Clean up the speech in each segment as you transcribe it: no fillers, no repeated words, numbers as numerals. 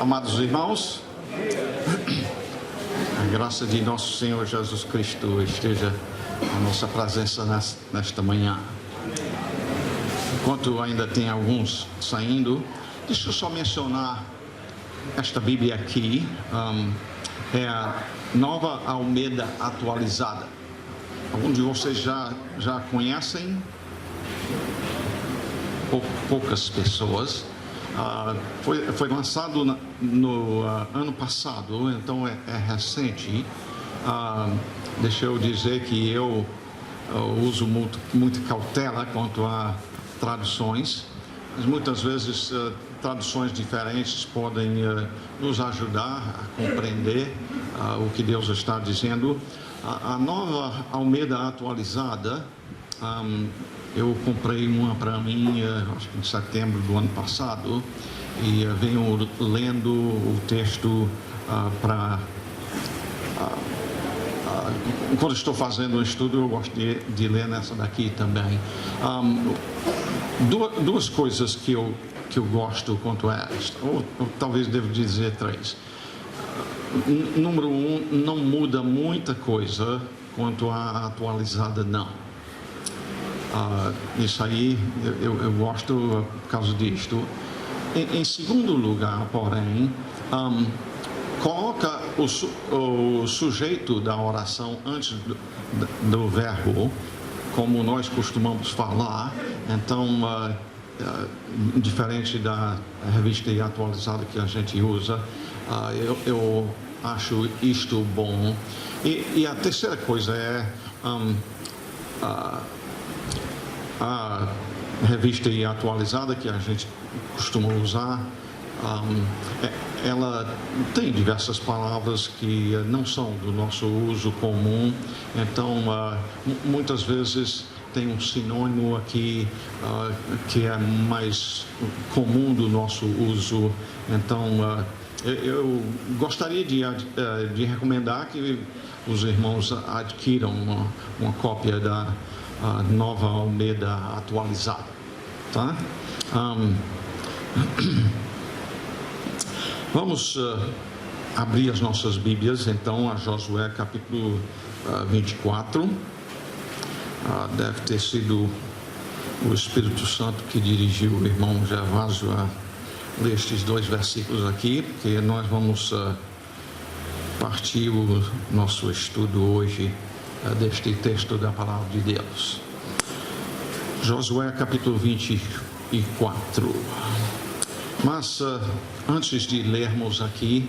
Amados irmãos, a graça de nosso Senhor Jesus Cristo esteja na nossa presença nesta manhã. Enquanto ainda tem alguns saindo, deixa eu só mencionar esta Bíblia aqui, é a Nova Almeida Atualizada. Alguns de vocês já conhecem, poucas pessoas. Foi lançado no ano passado, então é recente. Deixa eu dizer que eu uso muita cautela quanto a traduções, mas muitas vezes traduções diferentes podem nos ajudar a compreender o que Deus está dizendo. A Nova Almeida Atualizada, eu comprei uma para mim, acho que em setembro do ano passado, e venho lendo o texto quando estou fazendo um estudo, eu gosto de ler nessa daqui também. Duas coisas que eu gosto quanto a esta, ou talvez devo dizer três. Número um, não muda muita coisa quanto a atualizada, não. Isso aí eu gosto por causa disto. Em segundo lugar, porém, coloca o sujeito da oração antes do verbo, como nós costumamos falar. Então, diferente da revista atualizada que a gente usa, eu acho isto bom. E a terceira coisa é a revista atualizada que a gente costuma usar, ela tem diversas palavras que não são do nosso uso comum, então muitas vezes tem um sinônimo aqui que é mais comum do nosso uso. Então eu gostaria de recomendar que os irmãos adquiram uma cópia da Nova Almeida Atualizada, tá? Vamos abrir as nossas Bíblias, então, a Josué capítulo 24. Deve ter sido o Espírito Santo que dirigiu o irmão Gervásio a ler estes dois versículos aqui, porque nós vamos partir o nosso estudo hoje deste texto da Palavra de Deus. Josué capítulo 24. Mas antes de lermos aqui,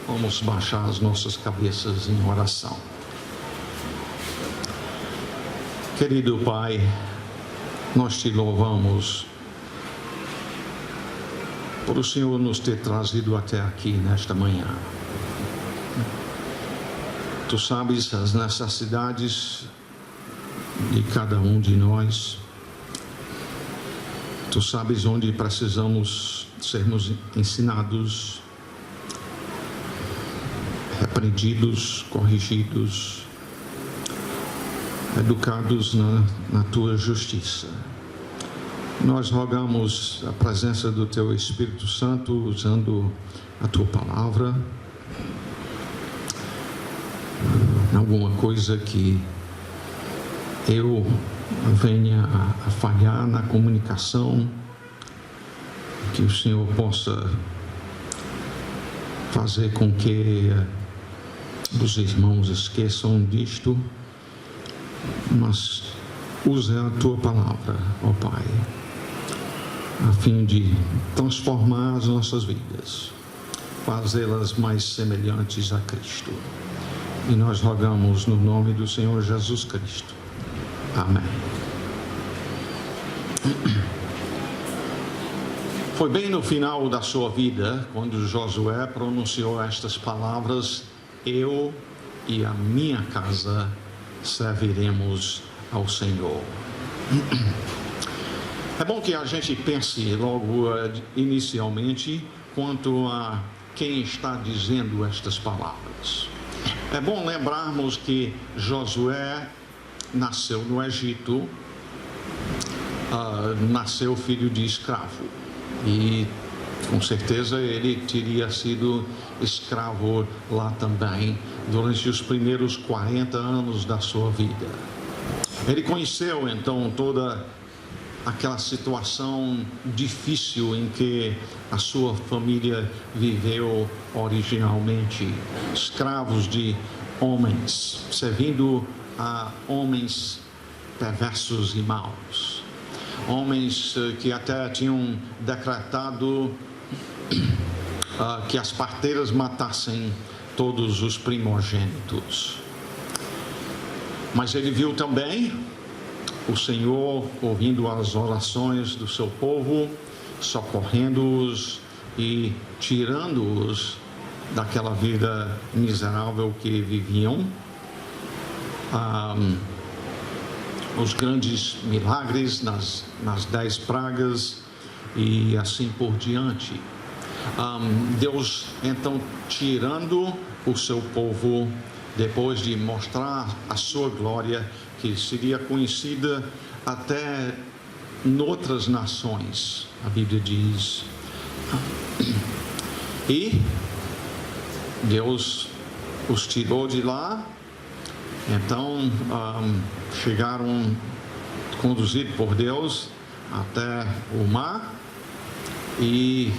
vamos baixar as nossas cabeças em oração. Querido Pai, nós te louvamos por o Senhor nos ter trazido até aqui nesta manhã. Tu sabes as necessidades de cada um de nós. Tu sabes onde precisamos sermos ensinados, repreendidos, corrigidos, educados na tua justiça. Nós rogamos a presença do teu Espírito Santo usando a tua palavra. Alguma coisa que eu venha a falhar na comunicação, que o Senhor possa fazer com que os irmãos esqueçam disto, mas use a tua palavra, ó Pai, a fim de transformar as nossas vidas, fazê-las mais semelhantes a Cristo. E nós rogamos no nome do Senhor Jesus Cristo. Amém. Foi bem no final da sua vida, quando Josué pronunciou estas palavras: eu e a minha casa serviremos ao Senhor. É bom que a gente pense logo inicialmente quanto a quem está dizendo estas palavras. É bom lembrarmos que Josué nasceu no Egito, nasceu filho de escravo, e Com certeza ele teria sido escravo lá também durante os primeiros 40 anos da sua vida. Ele conheceu então toda aquela situação difícil em que a sua família viveu originalmente, escravos de homens, servindo a homens perversos e maus, homens que até tinham decretado que as parteiras matassem todos os primogênitos. Mas ele viu também o Senhor ouvindo as orações do seu povo, socorrendo-os e tirando-os daquela vida miserável que viviam. Os grandes milagres nas 10 pragas e assim por diante. Deus então tirando o seu povo, depois de mostrar a sua glória, que seria conhecida até noutras nações, a Bíblia diz. E Deus os tirou de lá, então chegaram, conduzidos por Deus, até o mar, e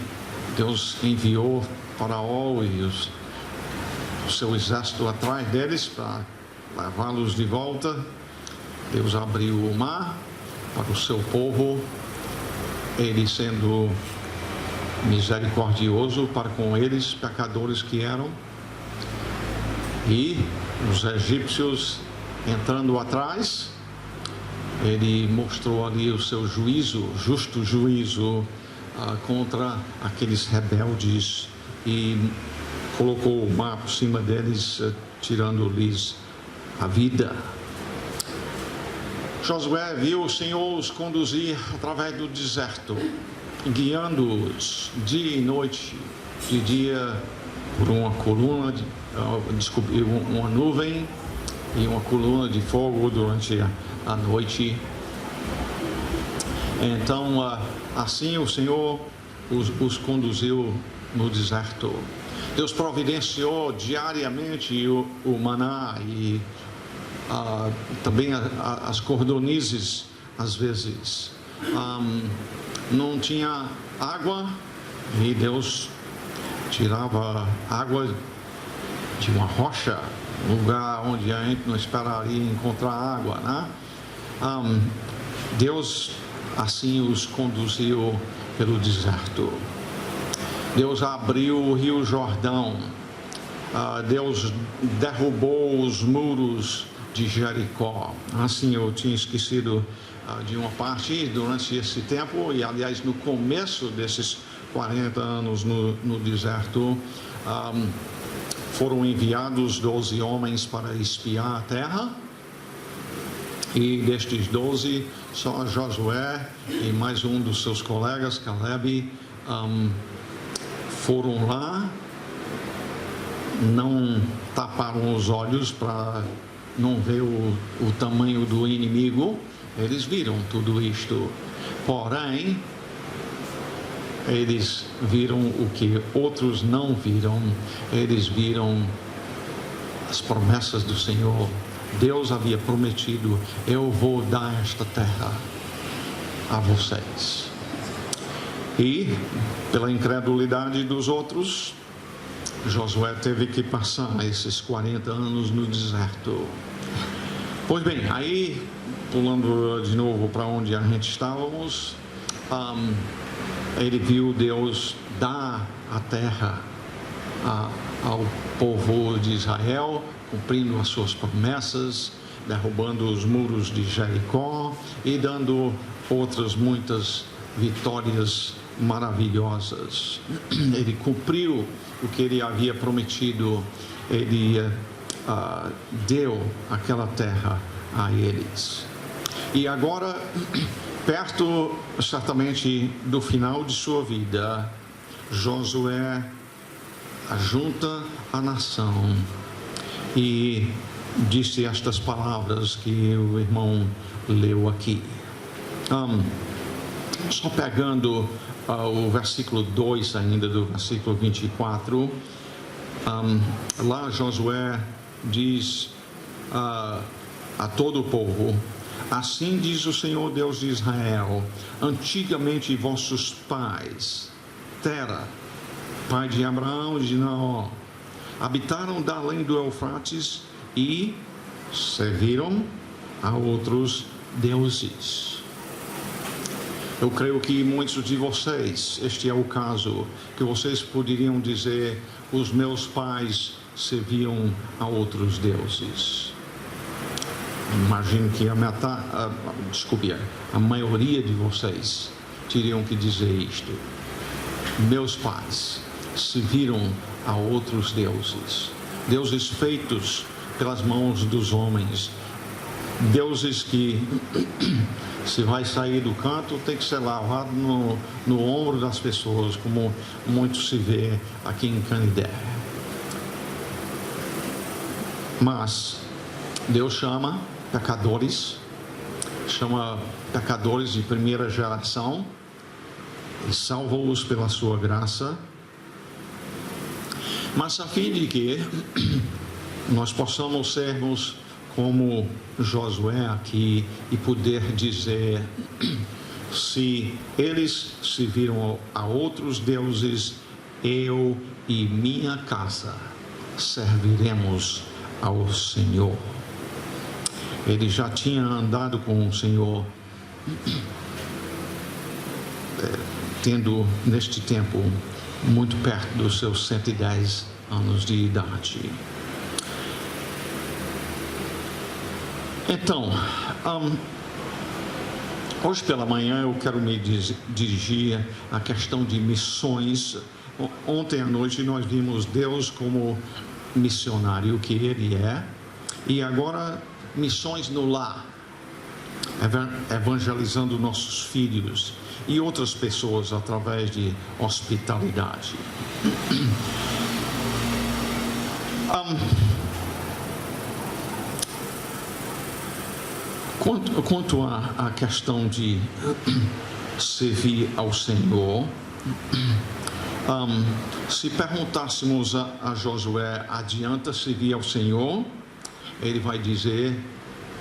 Deus enviou Faraó e o seu exército atrás deles para levá-los de volta. Deus abriu o mar para o seu povo, ele sendo misericordioso para com eles, pecadores que eram, e os egípcios entrando atrás, ele mostrou ali o seu juízo, justo juízo contra aqueles rebeldes e colocou o mar por cima deles, tirando-lhes a vida. Josué viu o Senhor os conduzir através do deserto, guiando-os dia e noite, de dia por uma coluna, uma nuvem e uma coluna de fogo durante a noite. Então, assim o Senhor os conduziu no deserto. Deus providenciou diariamente o maná e também as cordonizes, às vezes. Não tinha água e Deus tirava água de uma rocha, um lugar onde a gente não esperaria encontrar água, né? Deus assim os conduziu pelo deserto. Deus abriu o rio Jordão. Deus derrubou os muros de Jericó. Assim, eu tinha esquecido de uma parte durante esse tempo, e aliás no começo desses 40 anos no deserto, foram enviados 12 homens para espiar a terra, e destes 12, só Josué e mais um dos seus colegas, Caleb, foram lá, não taparam os olhos para não ver o tamanho do inimigo. Eles viram tudo isto, porém eles viram o que outros não viram. Eles viram as promessas do Senhor. Deus havia prometido: eu vou dar esta terra a vocês. E pela incredulidade dos outros, Josué teve que passar esses 40 anos no deserto. Pois bem, aí, pulando de novo para onde a gente estávamos, ele viu Deus dar a terra ao povo de Israel, cumprindo as suas promessas, derrubando os muros de Jericó e dando outras muitas vitórias maravilhosas. Ele cumpriu o que ele havia prometido. Ele deu aquela terra a eles. E agora, perto certamente do final de sua vida, Josué ajunta a nação e disse estas palavras que o irmão leu aqui. Só pegando o versículo 2 ainda do versículo 24, lá Josué diz a todo o povo: assim diz o Senhor Deus de Israel, antigamente vossos pais, Tera, pai de Abraão e de Naor, habitaram da além do Eufrates e serviram a outros deuses. Eu creio que muitos de vocês, este é o caso, que vocês poderiam dizer: os meus pais serviam a outros deuses. Imagino que a maioria de vocês teriam que dizer isto: meus pais serviram a outros deuses, deuses feitos pelas mãos dos homens, deuses que, se vai sair do canto, tem que ser lavado no ombro das pessoas, como muito se vê aqui em Canidé. Mas Deus chama pecadores de primeira geração e salva-os pela sua graça, mas a fim de que nós possamos sermos como Josué aqui e poder dizer: se eles serviram a outros deuses, eu e minha casa serviremos ao Senhor. Ele já tinha andado com o Senhor, tendo neste tempo muito perto dos seus 110 anos de idade. Então, hoje pela manhã eu quero me dirigir à questão de missões. Ontem à noite nós vimos Deus como missionário que Ele é, e agora missões no lar, evangelizando nossos filhos e outras pessoas através de hospitalidade. Quanto à questão de servir ao Senhor, se perguntássemos a Josué: adianta servir ao Senhor? Ele vai dizer: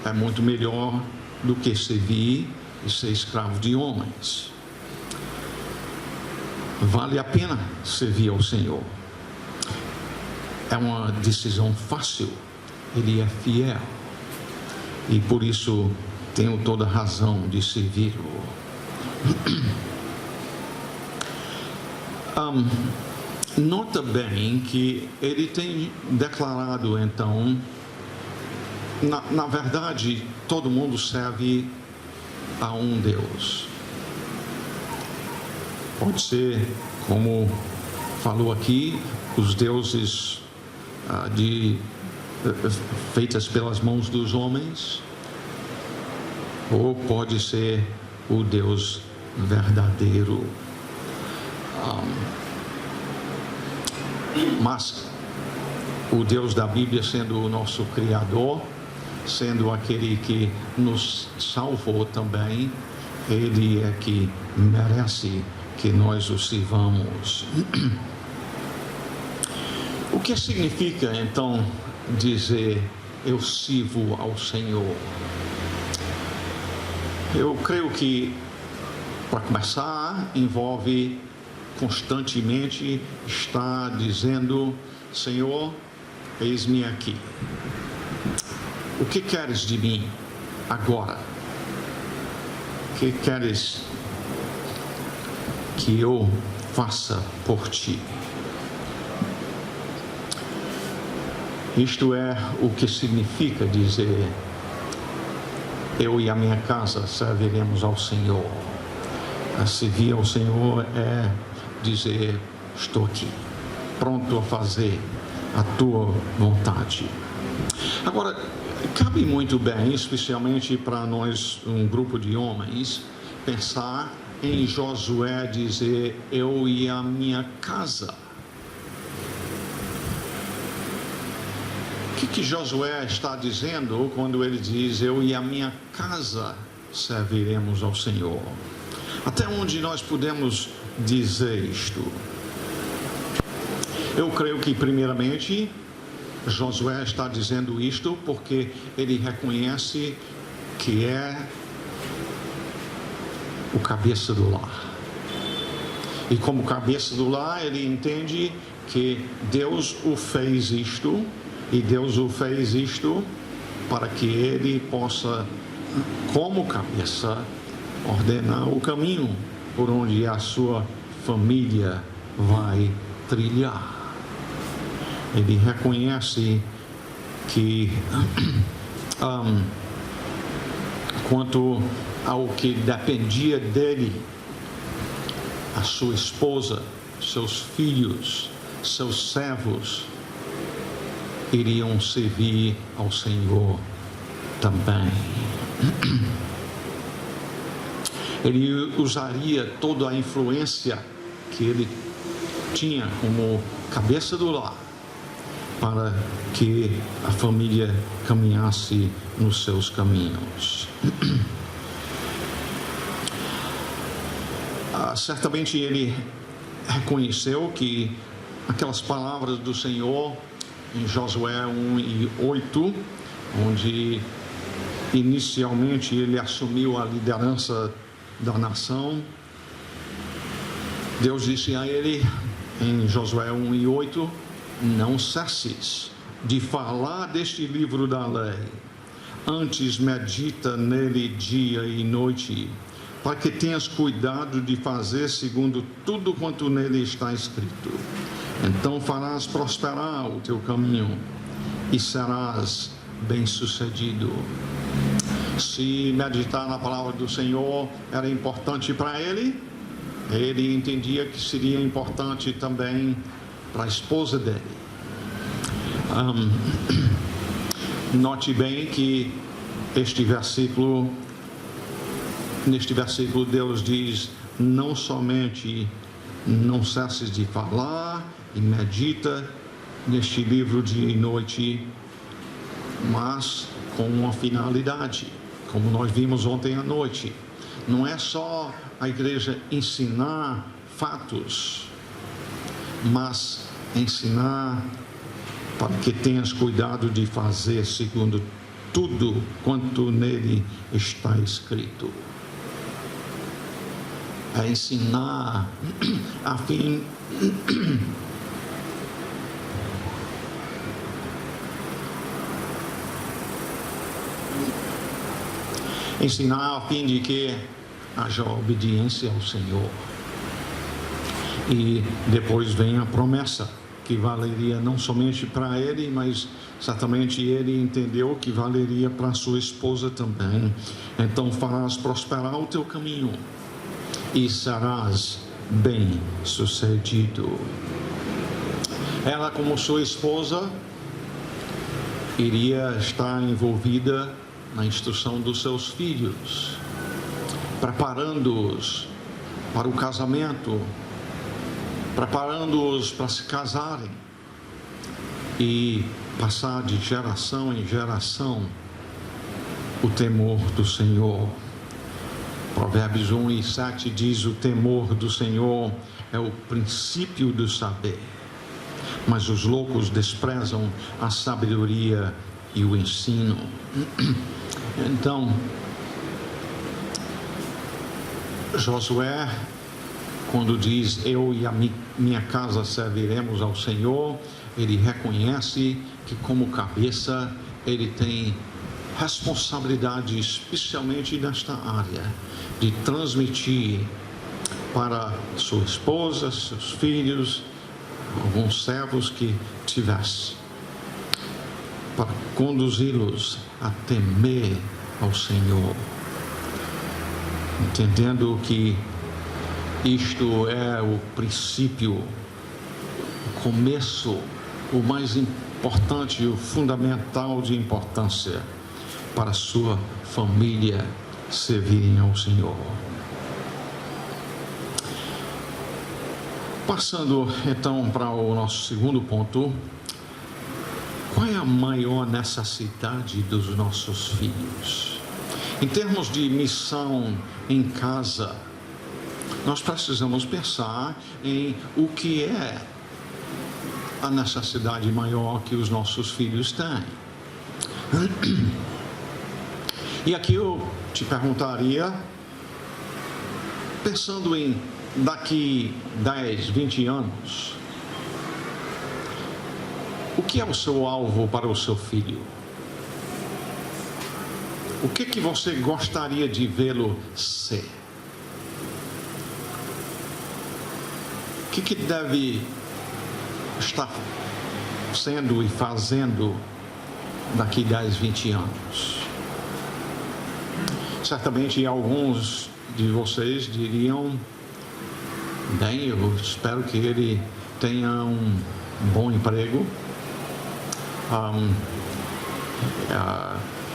é muito melhor do que servir e ser escravo de homens. Vale a pena servir ao Senhor. É uma decisão fácil. Ele é fiel. E por isso tenho toda a razão de servi-lo. Nota bem que ele tem declarado, então, na verdade, todo mundo serve a um Deus. Pode ser, como falou aqui, os deuses feitas pelas mãos dos homens, ou pode ser o Deus verdadeiro. Mas o Deus da Bíblia, sendo o nosso Criador, sendo aquele que nos salvou também, Ele é que merece que nós o sirvamos. O que significa então dizer eu sirvo ao Senhor? Eu creio que, para começar, envolve constantemente estar dizendo: Senhor, eis-me aqui. O que queres de mim agora? O que queres que eu faça por ti? Isto é o que significa dizer: eu e a minha casa serviremos ao Senhor. A servir ao Senhor é dizer: estou aqui, pronto a fazer a tua vontade. Agora, cabe muito bem, especialmente para nós, um grupo de homens, pensar em Josué dizer: eu e a minha casa. O que Josué está dizendo quando ele diz: eu e a minha casa serviremos ao Senhor? Até onde nós podemos dizer isto? Eu creio que, primeiramente, Josué está dizendo isto porque ele reconhece que é o cabeça do lar. E como cabeça do lar, ele entende que Deus o fez isto, e Deus o fez isto para que ele possa, como cabeça, ordenar o caminho por onde a sua família vai trilhar. Ele reconhece que quanto ao que dependia dele, a sua esposa, seus filhos, seus servos iriam servir ao Senhor também. Ele usaria toda a influência que ele tinha como cabeça do lar para que a família caminhasse nos seus caminhos. Certamente ele reconheceu que aquelas palavras do Senhor em Josué 1:8, onde inicialmente ele assumiu a liderança da nação, Deus disse a ele em Josué 1:8: não cesses de falar deste livro da lei, antes medita nele dia e noite, para que tenhas cuidado de fazer segundo tudo quanto nele está escrito. Então farás prosperar o teu caminho e serás bem-sucedido. Se meditar na palavra do Senhor era importante para ele, ele entendia que seria importante também para a esposa dele. Note bem que neste versículo Deus diz: não somente não cesses de falar e medita neste livro dia e noite, mas com uma finalidade, como nós vimos ontem à noite. Não é só a igreja ensinar fatos, mas ensinar para que tenhas cuidado de fazer segundo tudo quanto nele está escrito. É ensinar a fim de que haja obediência ao Senhor. E depois vem a promessa, que valeria não somente para ele, mas certamente ele entendeu que valeria para sua esposa também. Então farás prosperar o teu caminho e serás bem-sucedido. Ela, como sua esposa, iria estar envolvida na instrução dos seus filhos, preparando-os para o casamento, preparando-os para se casarem e passar de geração em geração o temor do Senhor. Provérbios 1:7 diz: o temor do Senhor é o princípio do saber, mas os loucos desprezam a sabedoria e o ensino. Então, Josué, quando diz eu e a minha casa serviremos ao Senhor, ele reconhece que como cabeça ele tem responsabilidade, especialmente nesta área, de transmitir para sua esposa, seus filhos, alguns servos que tivesse, para conduzi-los a temer ao Senhor, entendendo que isto é o princípio, o começo, o mais importante, o fundamental de importância para a sua família servirem ao Senhor. Passando então para o nosso segundo ponto, qual é a maior necessidade dos nossos filhos? Em termos de missão em casa, nós precisamos pensar em o que é a necessidade maior que os nossos filhos têm. E aqui eu te perguntaria, pensando em daqui 10, 20 anos, o que é o seu alvo para o seu filho? O que você gostaria de vê-lo ser? O que deve estar sendo e fazendo daqui 10, 20 anos? Certamente alguns de vocês diriam: bem, eu espero que ele tenha um bom emprego.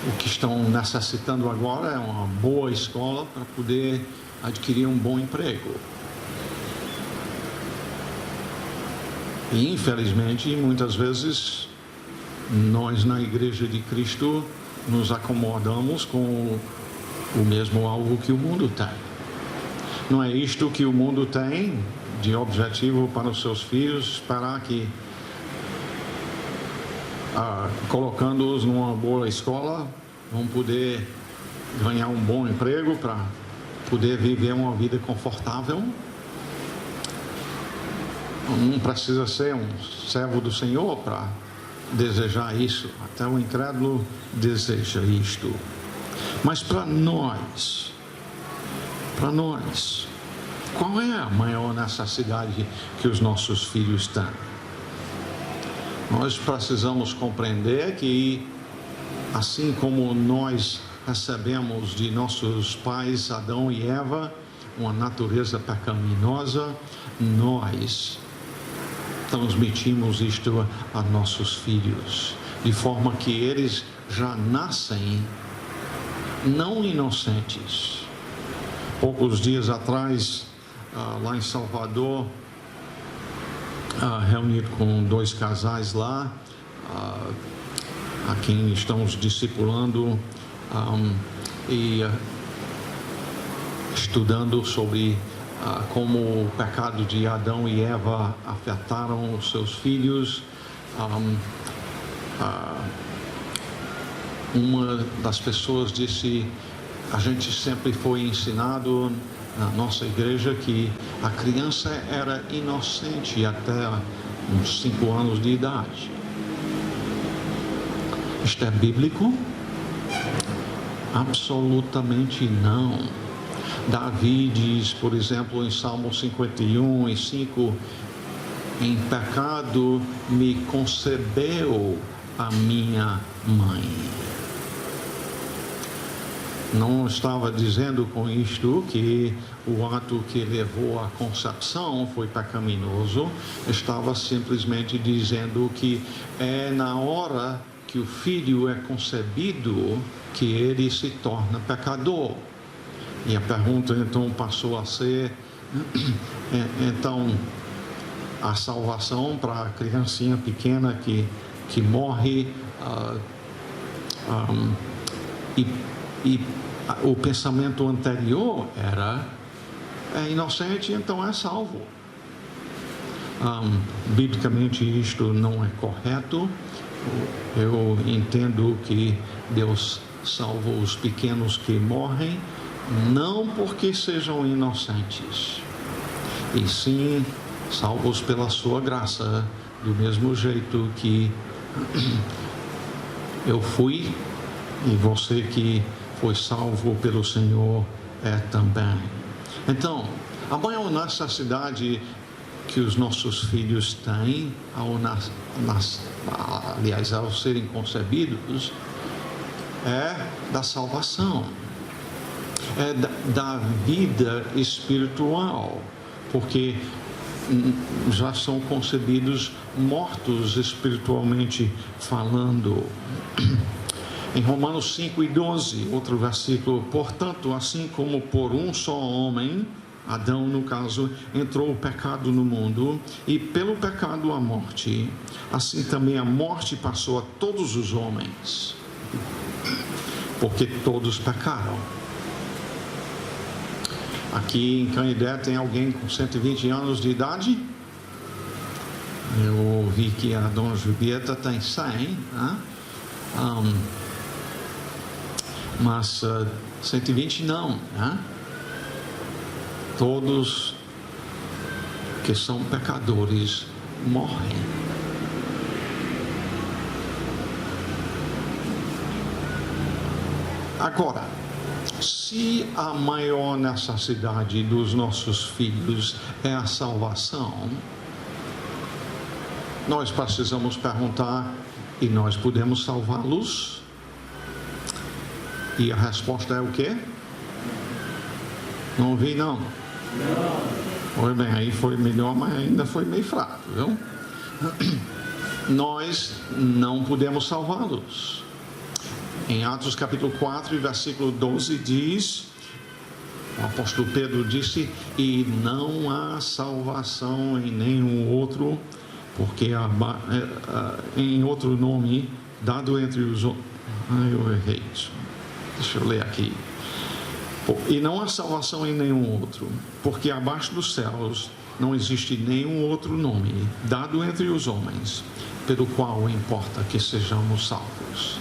O que estão necessitando agora é uma boa escola para poder adquirir um bom emprego. E infelizmente, muitas vezes, nós na Igreja de Cristo nos acomodamos com o mesmo alvo que o mundo tem. Não é isto que o mundo tem de objetivo para os seus filhos, esperar que colocando-os numa boa escola vão poder ganhar um bom emprego para poder viver uma vida confortável. Não precisa ser um servo do Senhor para desejar isso. Até o incrédulo deseja isto. Mas para nós, qual é a maior necessidade que os nossos filhos têm? Nós precisamos compreender que, assim como nós recebemos de nossos pais Adão e Eva uma natureza pecaminosa, nós transmitimos isto a nossos filhos, de forma que eles já nascem não inocentes. Poucos dias atrás, lá em Salvador, reunido com 2 casais lá, a quem estamos discipulando e estudando sobre como o pecado de Adão e Eva afetaram os seus filhos. Uma das pessoas disse: a gente sempre foi ensinado na nossa igreja que a criança era inocente até uns 5 anos de idade. Isto é bíblico? Absolutamente não. Davi diz, por exemplo, em Salmo 51 e 5: em pecado me concebeu a minha mãe. Não estava dizendo com isto que o ato que levou à concepção foi pecaminoso, estava simplesmente dizendo que é na hora que o filho é concebido que ele se torna pecador. E a pergunta então passou a ser: então a salvação para a criancinha pequena que morre e o pensamento anterior era: é inocente, então é salvo. Biblicamente isto não é correto. Eu entendo que Deus salva os pequenos que morrem, não porque sejam inocentes, e sim salvos pela sua graça, do mesmo jeito que eu fui e você que foi salvo pelo Senhor é também. Então, a maior necessidade que os nossos filhos têm aliás, ao serem concebidos, é da salvação, é da vida espiritual, porque já são concebidos mortos espiritualmente falando. Em Romanos 5:12, outro versículo: portanto, assim como por um só homem, Adão no caso, entrou o pecado no mundo, e pelo pecado a morte, assim também a morte passou a todos os homens, porque todos pecaram. Aqui em Canidé tem alguém com 120 anos de idade? Eu ouvi que a dona Julieta tem 100, né? Mas 120 não, né? Todos que são pecadores morrem. Agora, se a maior necessidade dos nossos filhos é a salvação, nós precisamos perguntar: e nós podemos salvá-los? E a resposta é o quê? Não ouvi, não. Foi bem, aí foi melhor, mas ainda foi meio fraco, viu? Nós não podemos salvá-los. Em Atos capítulo 4, versículo 12 diz, o apóstolo Pedro disse: e não há salvação em nenhum outro, porque em outro nome dado entre os homens. Eu errei isso. Deixa eu ler aqui. E não há salvação em nenhum outro, porque abaixo dos céus não existe nenhum outro nome dado entre os homens, pelo qual importa que sejamos salvos.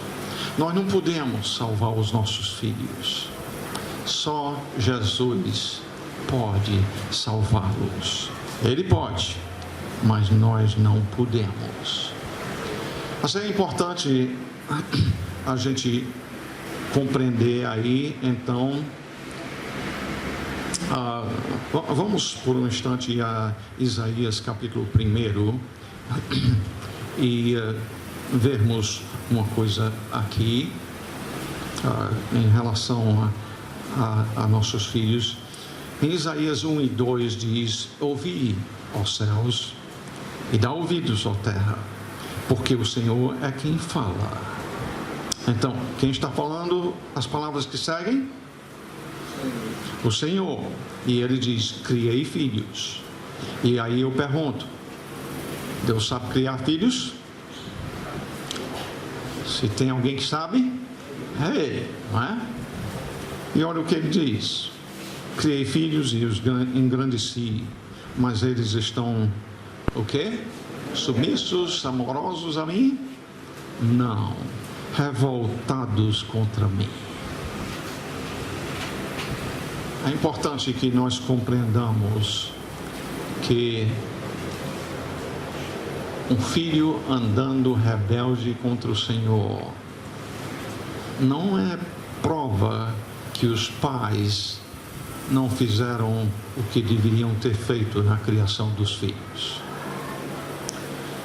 Nós não podemos salvar os nossos filhos. Só Jesus pode salvá-los. Ele pode, mas nós não podemos. Mas é importante a gente compreender aí, então, vamos por um instante a Isaías capítulo 1 e vermos uma coisa aqui em relação a nossos filhos. Em Isaías 1 e 2 diz: ouvi, ó céus, e dá ouvidos, ó terra, porque o Senhor é quem fala. Então, quem está falando as palavras que seguem? O Senhor. E ele diz: criei filhos. E aí eu pergunto: Deus sabe criar filhos? Se tem alguém que sabe, é Ele, não é? E olha o que ele diz: criei filhos e os engrandeci, mas eles estão o quê? Submissos, amorosos a mim? Não, revoltados contra mim. É importante que nós compreendamos que um filho andando rebelde contra o Senhor não é prova que os pais não fizeram o que deveriam ter feito na criação dos filhos.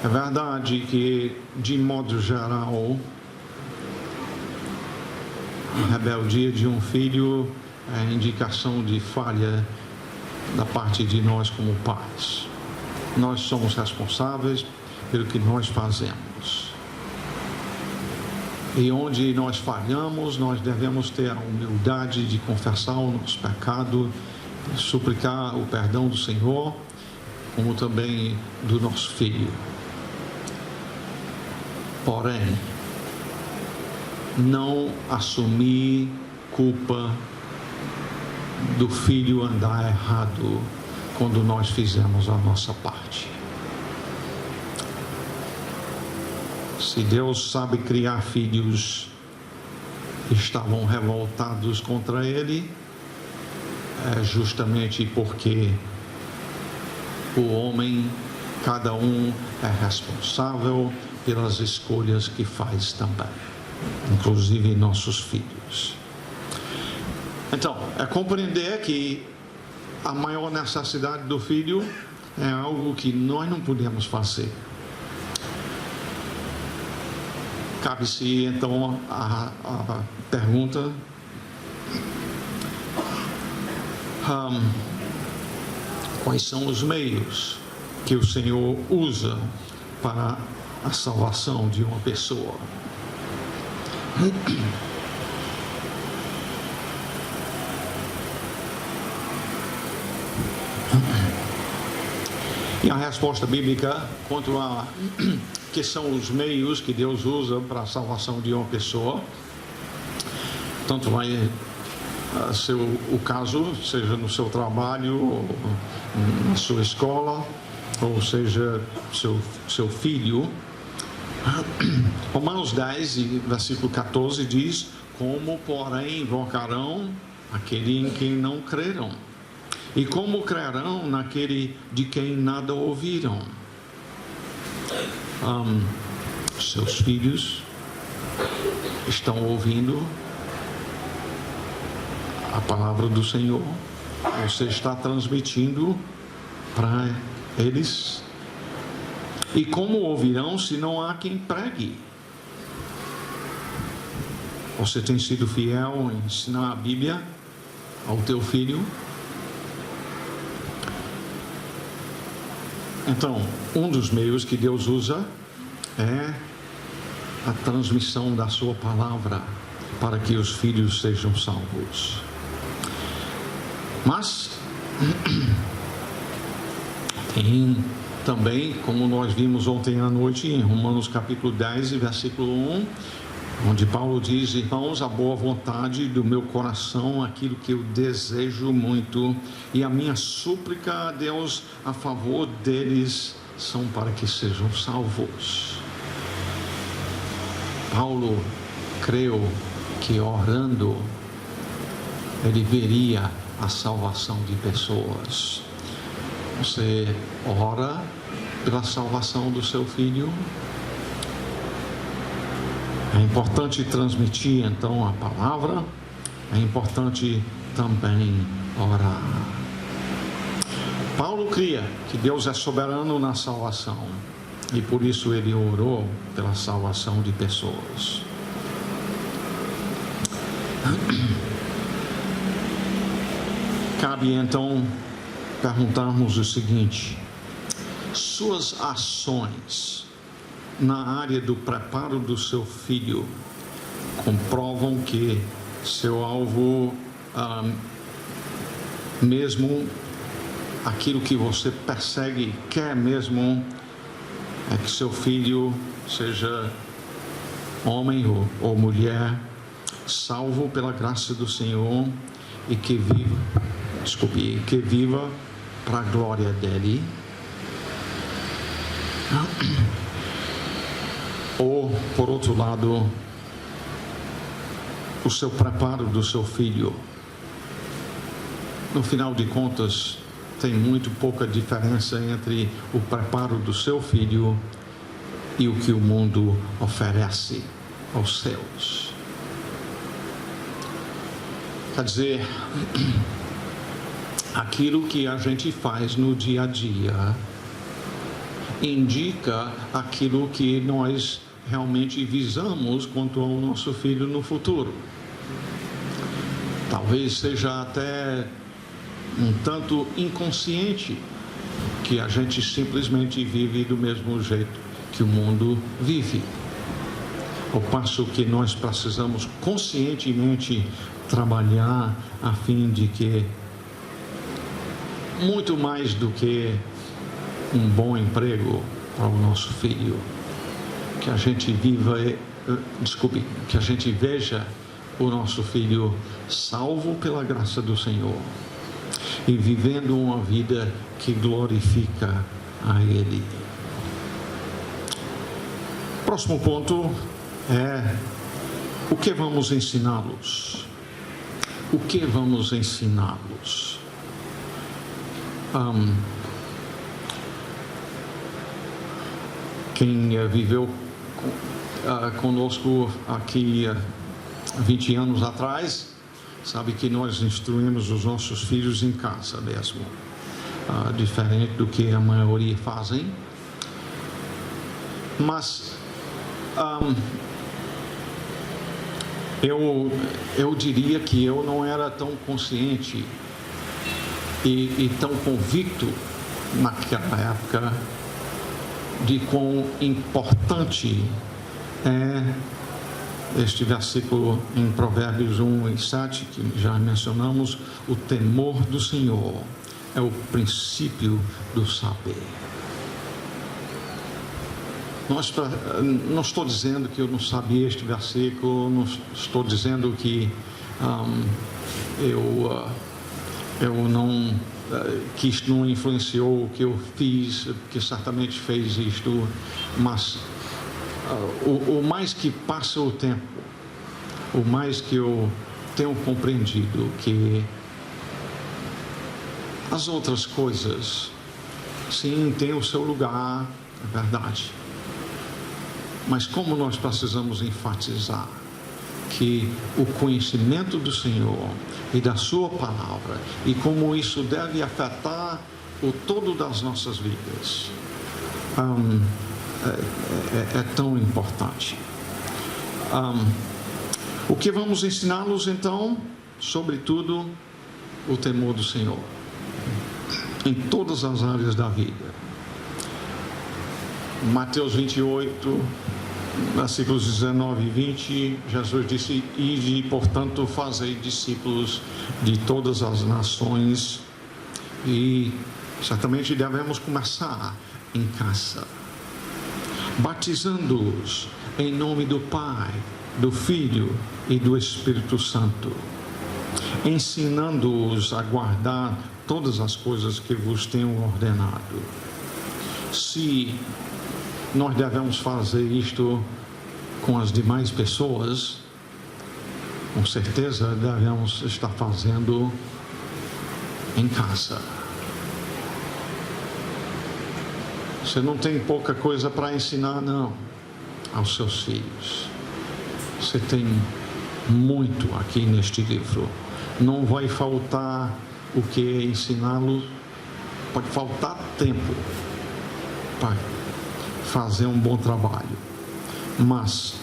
É verdade que, de modo geral, a rebeldia de um filho é indicação de falha da parte de nós como pais. Nós somos responsáveis pelo que nós fazemos. E onde nós falhamos, nós devemos ter a humildade de confessar o nosso pecado, suplicar o perdão do Senhor, como também do nosso filho. Porém, não assumir culpa do filho andar errado quando nós fizemos a nossa parte. Se Deus sabe criar filhos que estavam revoltados contra Ele, é justamente porque o homem, cada um é responsável pelas escolhas que faz também, inclusive nossos filhos. Então, é compreender que a maior necessidade do filho é algo que nós não podemos fazer. Cabe-se então a pergunta: quais são os meios que o Senhor usa para a salvação de uma pessoa? E a resposta bíblica quanto a que são os meios que Deus usa para a salvação de uma pessoa, tanto vai o caso seja no seu trabalho, ou na sua escola, ou seja, seu filho. Romanos 10, versículo 14 diz: como, porém, invocarão aquele em quem não creram? E como crerão naquele de quem nada ouviram? Seus filhos estão ouvindo a palavra do Senhor? Você está transmitindo para eles? E como ouvirão se não há quem pregue? Você tem sido fiel em ensinar a Bíblia ao teu filho? Então, um dos meios que Deus usa é a transmissão da sua palavra para que os filhos sejam salvos. Mas tem também, como nós vimos ontem à noite em Romanos capítulo 10 e versículo 1, onde Paulo diz: irmãos, a boa vontade do meu coração, aquilo que eu desejo muito, e a minha súplica a Deus a favor deles são para que sejam salvos. Paulo creu que orando ele veria a salvação de pessoas. Você ora pela salvação do seu filho? É importante transmitir então a palavra, é importante também orar. Paulo cria que Deus é soberano na salvação e por isso ele orou pela salvação de pessoas. Cabe então perguntarmos o seguinte: suas ações na área do preparo do seu filho comprovam que seu alvo, mesmo aquilo que você persegue, quer mesmo, é que seu filho seja homem ou mulher, salvo pela graça do Senhor e que viva para a glória dele? Ou, por outro lado, o seu preparo do seu filho, no final de contas, tem muito pouca diferença entre o preparo do seu filho e o que o mundo oferece aos seus. Quer dizer, aquilo que a gente faz no dia a dia indica aquilo que nós realmente visamos quanto ao nosso filho no futuro. Talvez seja até um tanto inconsciente que a gente simplesmente vive do mesmo jeito que o mundo vive. Ao passo que nós precisamos conscientemente trabalhar a fim de que, muito mais do que um bom emprego para o nosso filho, que a gente que a gente veja o nosso filho salvo pela graça do Senhor e vivendo uma vida que glorifica a Ele. Próximo ponto é: o que vamos ensiná-los? O que vamos ensiná-los? Quem viveu conosco aqui 20 anos atrás sabe que nós instruímos os nossos filhos em casa mesmo, diferente do que a maioria fazem. Mas eu diria que eu não era tão consciente e tão convicto naquela época de quão importante é este versículo em Provérbios 1:7, que já mencionamos: o temor do Senhor é o princípio do saber. Não estou dizendo que eu não sabia este versículo, não estou dizendo que eu não, que isto não influenciou o que eu fiz, que certamente fez isto, mas o mais que passa o tempo, o mais que eu tenho compreendido que as outras coisas, sim, têm o seu lugar, é verdade. Mas como nós precisamos enfatizar que o conhecimento do Senhor e da sua palavra e como isso deve afetar o todo das nossas vidas é tão importante. O que vamos ensiná-los então? Sobretudo o temor do Senhor em todas as áreas da vida. Mateus 28, versículos 19 e 20, Jesus disse: ide, portanto, fazei discípulos de todas as nações. E certamente devemos começar em casa, batizando-os em nome do Pai, do Filho e do Espírito Santo, ensinando-os a guardar todas as coisas que vos tenho ordenado. Se nós devemos fazer isto com as demais pessoas, com certeza devemos estar fazendo em casa. Você não tem pouca coisa para ensinar, não, aos seus filhos. Você tem muito aqui neste livro. Não vai faltar o que ensiná-lo. Pode faltar tempo para fazer um bom trabalho, mas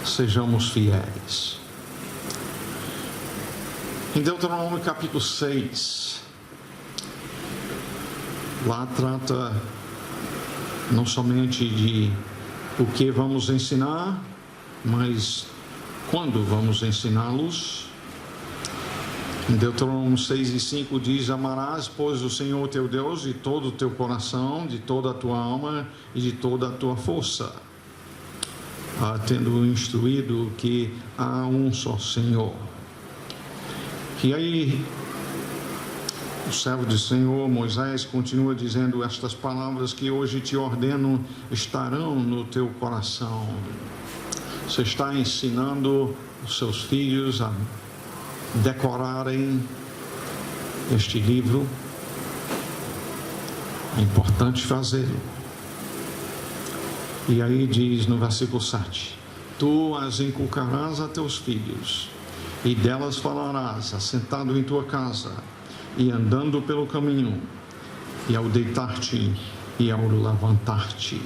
sejamos fiéis. Em Deuteronômio capítulo 6, lá trata não somente de o que vamos ensinar, mas quando vamos ensiná-los. Em Deuteronômio 6 e 5 diz: amarás, pois, o Senhor teu Deus de todo o teu coração, de toda a tua alma e de toda a tua força, tendo instruído que há um só Senhor. E aí o servo do Senhor, Moisés, continua dizendo: estas palavras que hoje te ordeno estarão no teu coração. Você está ensinando os seus filhos a decorarem este livro. É importante fazê-lo. E aí diz no versículo 7: tu as inculcarás a teus filhos, e delas falarás, assentado em tua casa, e andando pelo caminho, e ao deitar-te e ao levantar-te.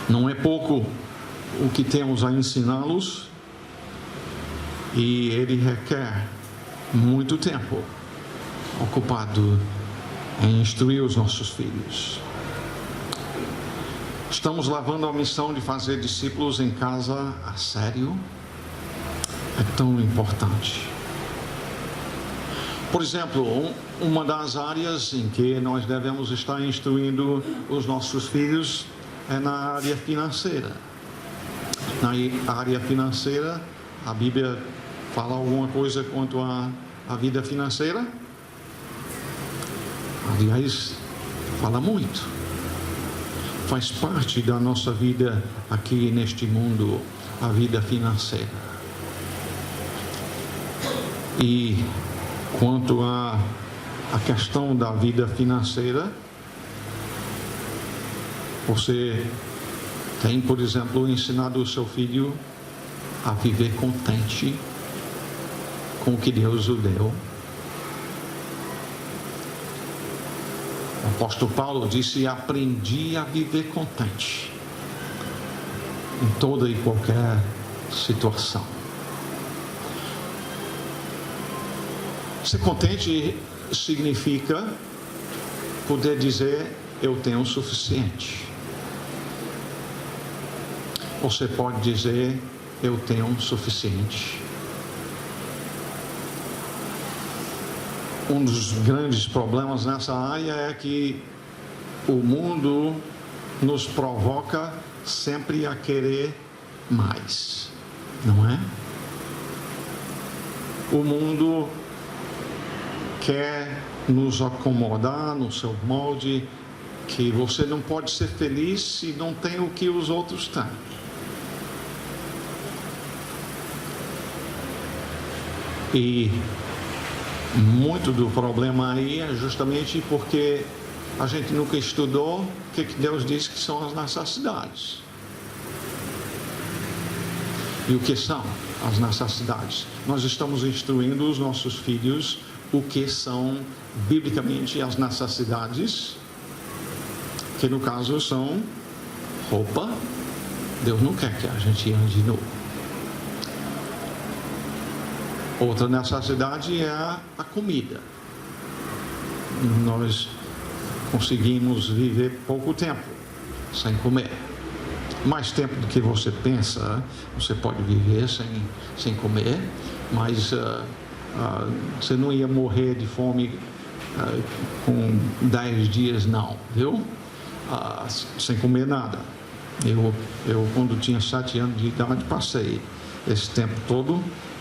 Não é pouco o que temos a ensiná-los, e ele requer muito tempo ocupado em instruir os nossos filhos. Estamos levando a missão de fazer discípulos em casa a sério? É tão importante. Por exemplo, uma das áreas em que nós devemos estar instruindo os nossos filhos é na área financeira. Na área financeira, a Bíblia fala alguma coisa quanto à vida financeira? Aliás, fala muito. Faz parte da nossa vida aqui neste mundo, a vida financeira. E quanto à questão da vida financeira, você tem, por exemplo, ensinado o seu filho a viver contente com o que Deus o deu. O apóstolo Paulo disse: aprendi a viver contente em toda e qualquer situação. Ser contente significa poder dizer: eu tenho o suficiente. Você pode dizer: eu tenho o suficiente. Um dos grandes problemas nessa área é que o mundo nos provoca sempre a querer mais. não é? O mundo quer nos acomodar no seu molde, que você não pode ser feliz se não tem o que os outros têm. E muito do problema aí é justamente porque a gente nunca estudou o que Deus diz que são as necessidades. E o que são as necessidades? Nós estamos instruindo os nossos filhos o que são biblicamente as necessidades, que no caso são roupa. Deus não quer que a gente ande nu. Outra necessidade é a comida. Nós conseguimos viver pouco tempo sem comer. Mais tempo do que você pensa, você pode viver sem comer, mas você não ia morrer de fome com 10 dias, não, viu? Sem comer nada. Eu quando tinha 7 anos de idade, passei esse tempo todo,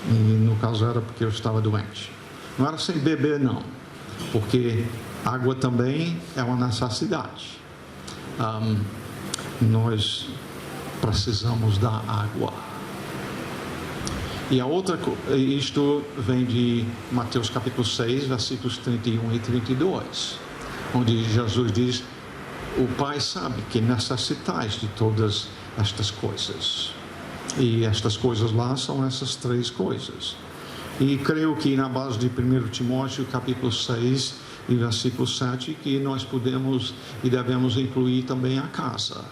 e no caso era porque eu estava doente. Não era sem beber, não, porque água também é uma necessidade. Nós precisamos da água. E a outra, isto vem de Mateus capítulo 6, versículos 31 e 32, onde Jesus diz: o Pai sabe que necessitais de todas estas coisas. E estas coisas lá são essas 3 coisas. E creio que na base de 1 Timóteo capítulo 6 e versículo 7, que nós podemos e devemos incluir também a casa.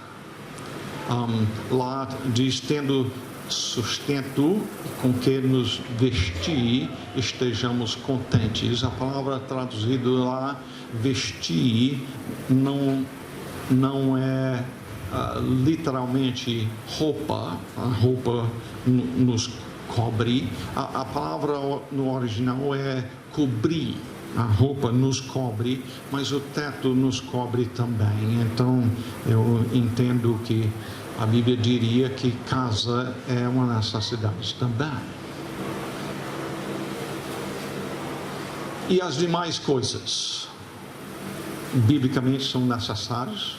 Lá diz: tendo sustento com que nos vestir, estejamos contentes. A palavra traduzida lá, vestir, não é literalmente roupa. A roupa nos cobre. A palavra no original é cobrir. A roupa nos cobre, mas o teto nos cobre também. Então eu entendo que a Bíblia diria que casa é uma necessidade também. E as demais coisas, biblicamente, são necessárias.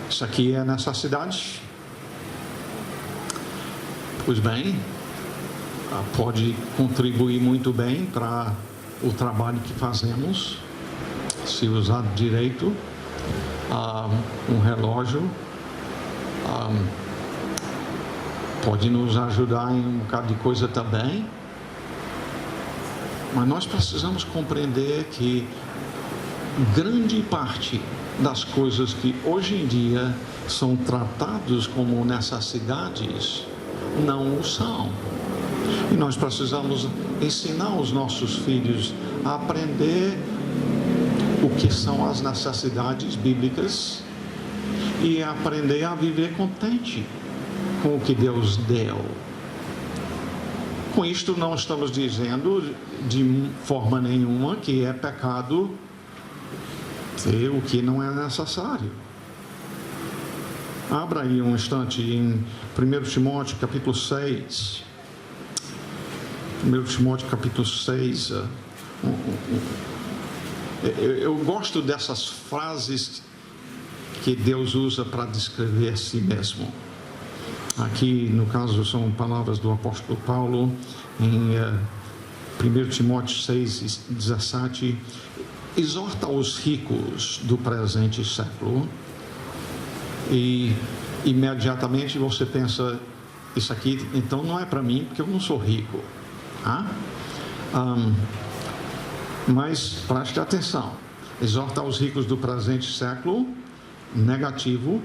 Isso aqui é necessidade. Pois bem, pode contribuir muito bem para o trabalho que fazemos, se usado direito. Um relógio pode nos ajudar em um bocado de coisa também, mas nós precisamos compreender que grande parte das coisas que hoje em dia são tratadas como necessidades não o são. E nós precisamos ensinar os nossos filhos a aprender o que são as necessidades bíblicas e aprender a viver contente com o que Deus deu. Com isto não estamos dizendo de forma nenhuma que é pecado ter o que não é necessário. Abra aí um instante em 1 Timóteo capítulo 6. 1 Timóteo capítulo 6. Eu gosto dessas frases que Deus usa para descrever a si mesmo. Aqui, no caso, são palavras do apóstolo Paulo em 1 Timóteo 6, 17. Exorta os ricos do presente século. E imediatamente você pensa: isso aqui então não é para mim, porque eu não sou rico. Mas preste atenção: exorta os ricos do presente século, negativo,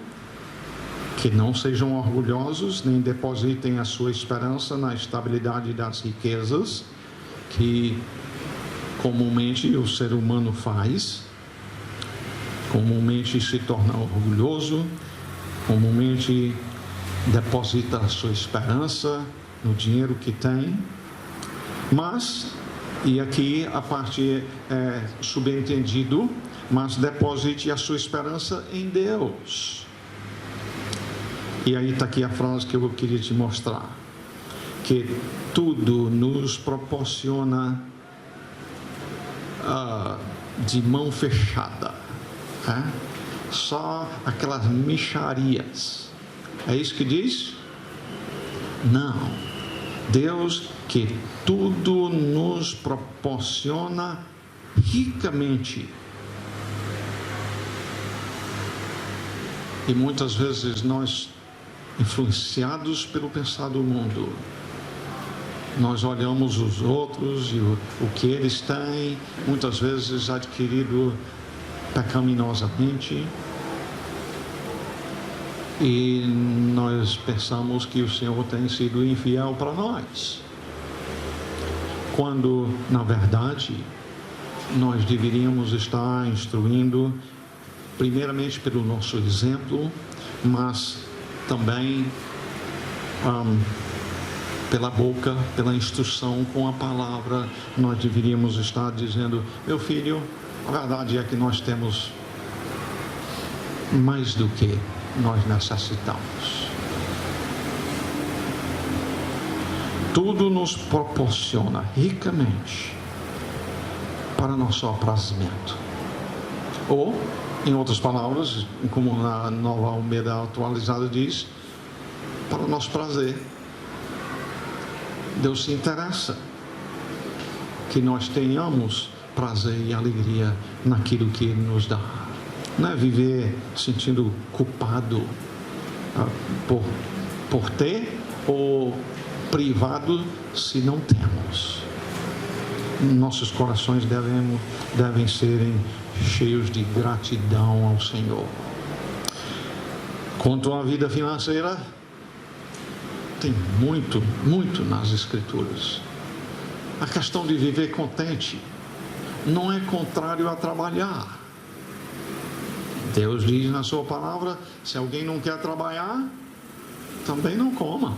que não sejam orgulhosos, nem depositem a sua esperança na estabilidade das riquezas, que comumente o ser humano faz. Comumente se torna orgulhoso, comumente deposita a sua esperança no dinheiro que tem, mas, e aqui a parte é subentendido, mas deposite a sua esperança em Deus. E aí está aqui a frase que eu queria te mostrar. Que tudo nos proporciona de mão fechada. Só aquelas mixarias. É isso que diz? Não. Deus que tudo nos proporciona ricamente. E muitas vezes nós, influenciados pelo pensar do mundo, nós olhamos os outros e o que eles têm, muitas vezes adquirido pecaminosamente, e nós pensamos que o Senhor tem sido infiel para nós, quando na verdade nós deveríamos estar instruindo primeiramente pelo nosso exemplo, mas também pela boca, pela instrução com a palavra. Nós deveríamos estar dizendo: meu filho, a verdade é que nós temos mais do que nós necessitamos. Tudo nos proporciona ricamente para nosso aprazimento. Ou, em outras palavras, como na Nova Almeida Atualizada diz, para o nosso prazer. Deus se interessa que nós tenhamos prazer e alegria naquilo que Ele nos dá. Não é viver sentindo culpado por ter ou privado se não temos. Nossos corações devem serem cheios de gratidão ao Senhor. Quanto à vida financeira, tem muito nas Escrituras. A questão de viver contente não é contrário a trabalhar. Deus diz na sua palavra: se alguém não quer trabalhar, também não coma.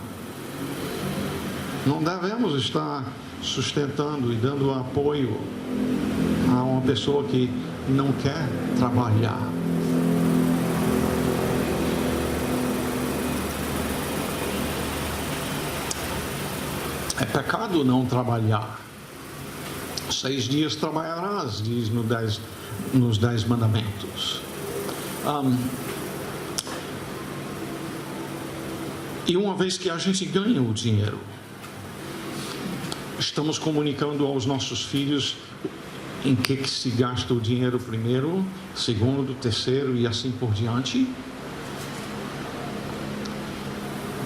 Não devemos estar sustentando e dando apoio a uma pessoa que não quer trabalhar. É pecado não trabalhar. 6 dias trabalharás, diz nos 10 mandamentos. E uma vez que a gente ganha o dinheiro, estamos comunicando aos nossos filhos em que se gasta o dinheiro primeiro, segundo, terceiro e assim por diante.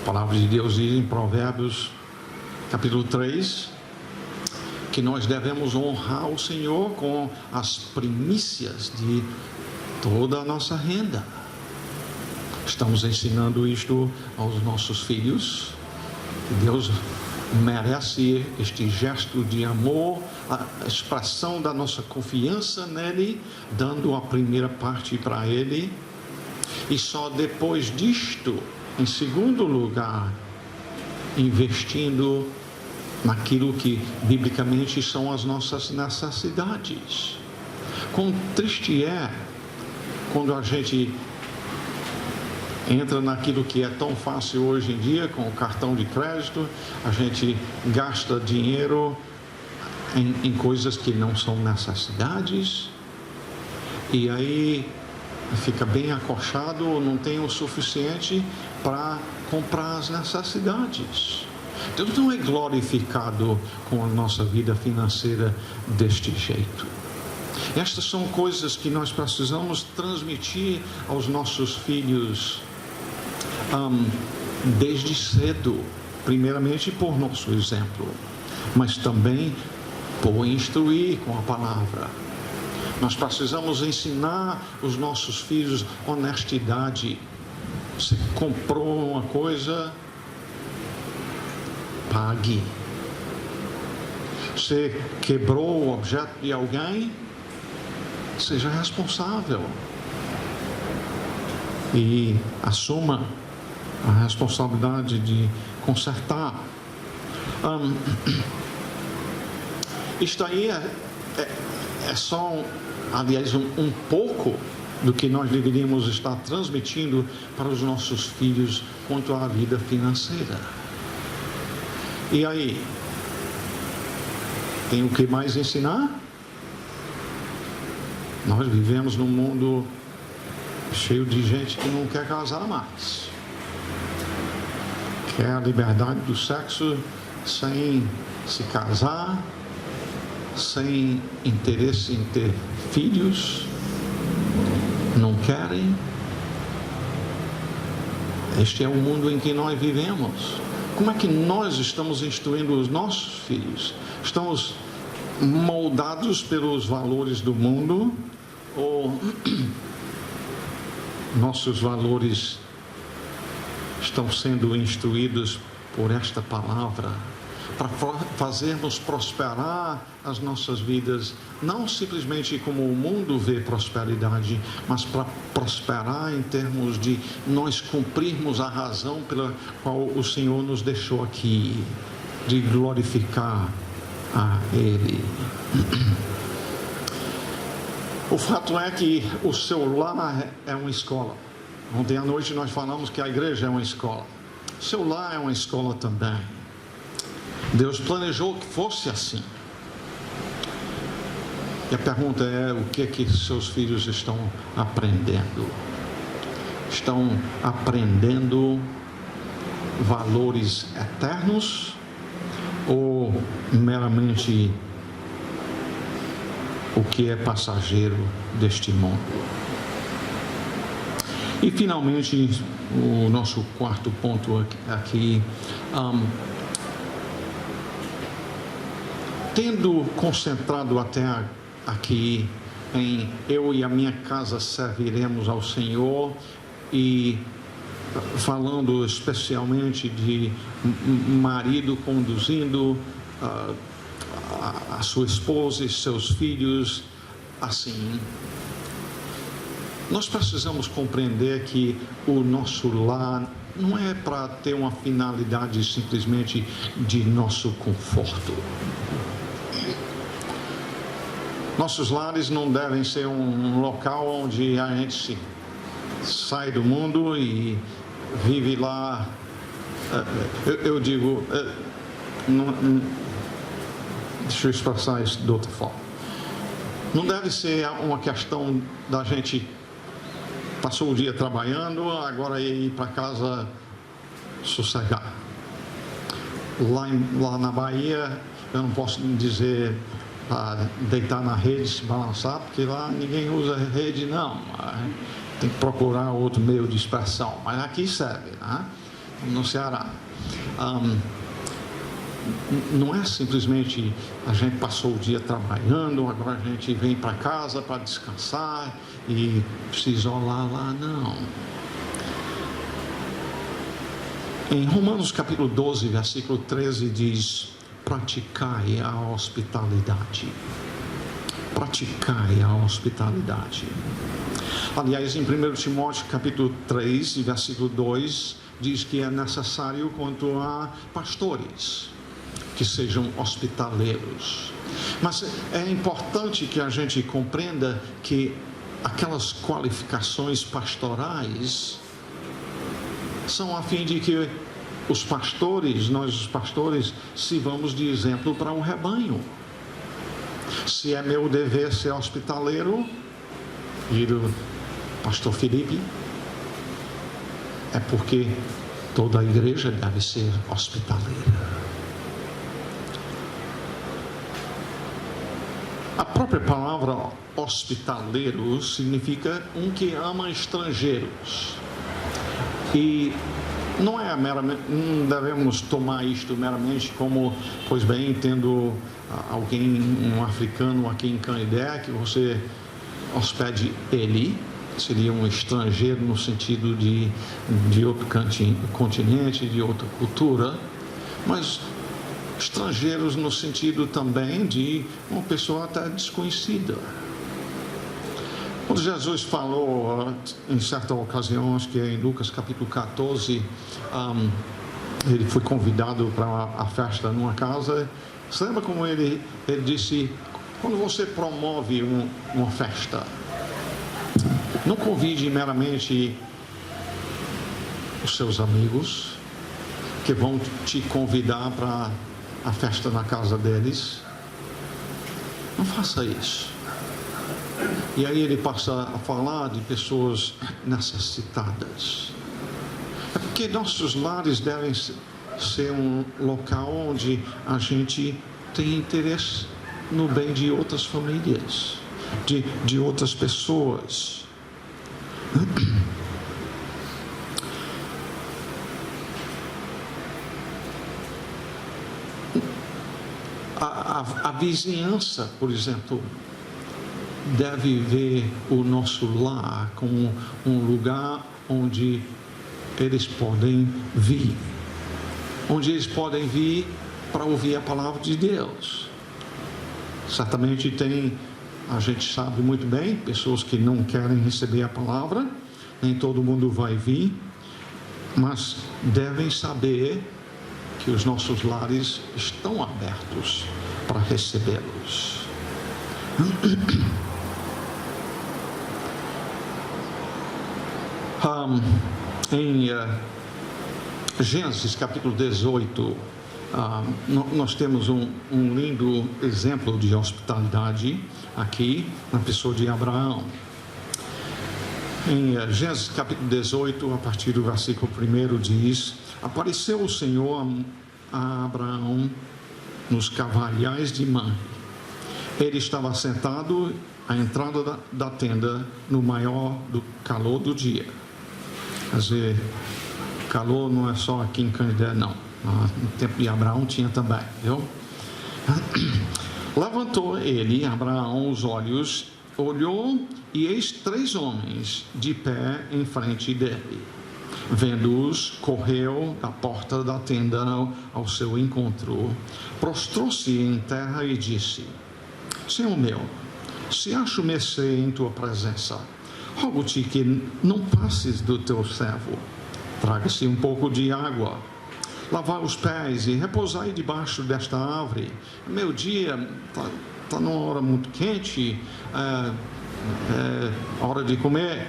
A palavra de Deus diz em Provérbios capítulo 3 que nós devemos honrar o Senhor com as primícias de toda a nossa renda. Estamos ensinando isto aos nossos filhos. Deus merece este gesto de amor, a expressão da nossa confiança nele, dando a primeira parte para ele, e só depois disto, em segundo lugar, investindo naquilo que biblicamente são as nossas necessidades. Quão triste é quando a gente entra naquilo que é tão fácil hoje em dia, com o cartão de crédito, a gente gasta dinheiro em coisas que não são necessidades, e aí fica bem acochado, não tem o suficiente para comprar as necessidades. Deus não é glorificado com a nossa vida financeira deste jeito. Estas são coisas que nós precisamos transmitir aos nossos filhos desde cedo, primeiramente por nosso exemplo, mas também por instruir com a palavra. Nós precisamos ensinar os nossos filhos honestidade. Você comprou uma coisa, pague. Você quebrou o objeto de alguém, seja responsável e assuma a responsabilidade de consertar. Isto aí é só, aliás, um pouco do que nós deveríamos estar transmitindo para os nossos filhos quanto à vida financeira. E aí? Tem o que mais ensinar? Nós vivemos num mundo cheio de gente que não quer casar mais. Quer a liberdade do sexo sem se casar, sem interesse em ter filhos, não querem. Este é o mundo em que nós vivemos. Como é que nós estamos instruindo os nossos filhos? Estamos moldados pelos valores do mundo ou nossos valores estão sendo instruídos por esta palavra para fazermos prosperar as nossas vidas, não simplesmente como o mundo vê prosperidade, mas para prosperar em termos de nós cumprirmos a razão pela qual o Senhor nos deixou aqui, de glorificar a Ele. O fato é que o seu lar é uma escola. Ontem à noite nós falamos que a igreja é uma escola. O seu lar é uma escola também. Deus planejou que fosse assim. E a pergunta é: o que seus filhos estão aprendendo? Estão aprendendo valores eternos ou meramente o que é passageiro deste mundo? E finalmente, o nosso quarto ponto aqui, tendo concentrado até aqui em eu e a minha casa serviremos ao Senhor, e falando especialmente de marido conduzindo a sua esposa e seus filhos assim, nós precisamos compreender que o nosso lar não é para ter uma finalidade simplesmente de nosso conforto. Nossos lares não devem ser um local onde a gente sai do mundo e vive lá. Eu digo, deixa eu expressar isso de outra forma. Não deve ser uma questão da gente passou o dia trabalhando, agora ir para casa sossegar. Lá na Bahia, eu não posso dizer para deitar na rede, se balançar, porque lá ninguém usa rede, não. Tem que procurar outro meio de expressão. Mas aqui serve, né? No Ceará. Não é simplesmente a gente passou o dia trabalhando, agora a gente vem para casa para descansar e se isolar lá, não. Em Romanos capítulo 12, versículo 13 diz: praticai a hospitalidade. Praticai a hospitalidade. Aliás, em 1 Timóteo capítulo 3, versículo 2, diz que é necessário quanto a pastores que sejam hospitaleiros. Mas é importante que a gente compreenda que aquelas qualificações pastorais são a fim de que os pastores, nós os pastores, sirvamos de exemplo para um rebanho. Se é meu dever ser hospitaleiro, e do pastor Felipe, é porque toda a igreja deve ser hospitaleira. A própria palavra hospitaleiro significa um que ama estrangeiros. E não é meramente, não devemos tomar isto meramente como, pois bem, tendo alguém, um africano aqui em Canidé, que você hospede ele, seria um estrangeiro no sentido de outro continente, de outra cultura, mas estrangeiros no sentido também de uma pessoa até desconhecida. Quando Jesus falou em certa ocasião, acho que é em Lucas capítulo 14, ele foi convidado para a festa numa casa. Você lembra como ele disse: quando você promove uma festa, não convide meramente os seus amigos que vão te convidar para a festa na casa deles. Não faça isso. E aí ele passa a falar de pessoas necessitadas. É porque nossos lares devem ser um local onde a gente tem interesse no bem de outras famílias, de outras pessoas. A vizinhança, por exemplo, deve ver o nosso lar como um lugar onde eles podem vir, para ouvir a palavra de Deus. Certamente a gente sabe muito bem, pessoas que não querem receber a palavra, nem todo mundo vai vir, mas devem saber que os nossos lares estão abertos para recebê-los. Em Gênesis capítulo 18, nós temos um lindo exemplo de hospitalidade aqui, na pessoa de Abraão. Em Gênesis capítulo 18, a partir do versículo 1 diz: apareceu o Senhor a Abraão nos cavariais de Mamre. Ele estava sentado à entrada da tenda no maior calor do dia. Quer dizer, calor não é só aqui em Canindé, não. No tempo de Abraão tinha também, viu? Levantou ele, Abraão, os olhos, olhou, e eis 3 homens de pé em frente dele. Vendo-os, correu da porta da tenda ao seu encontro, prostrou-se em terra e disse: Senhor meu, se acho mercê em tua presença, rogo-te que não passes do teu servo. Traga-se um pouco de água, lavai os pés e repousai debaixo desta árvore. Meu dia está numa hora muito quente, hora de comer.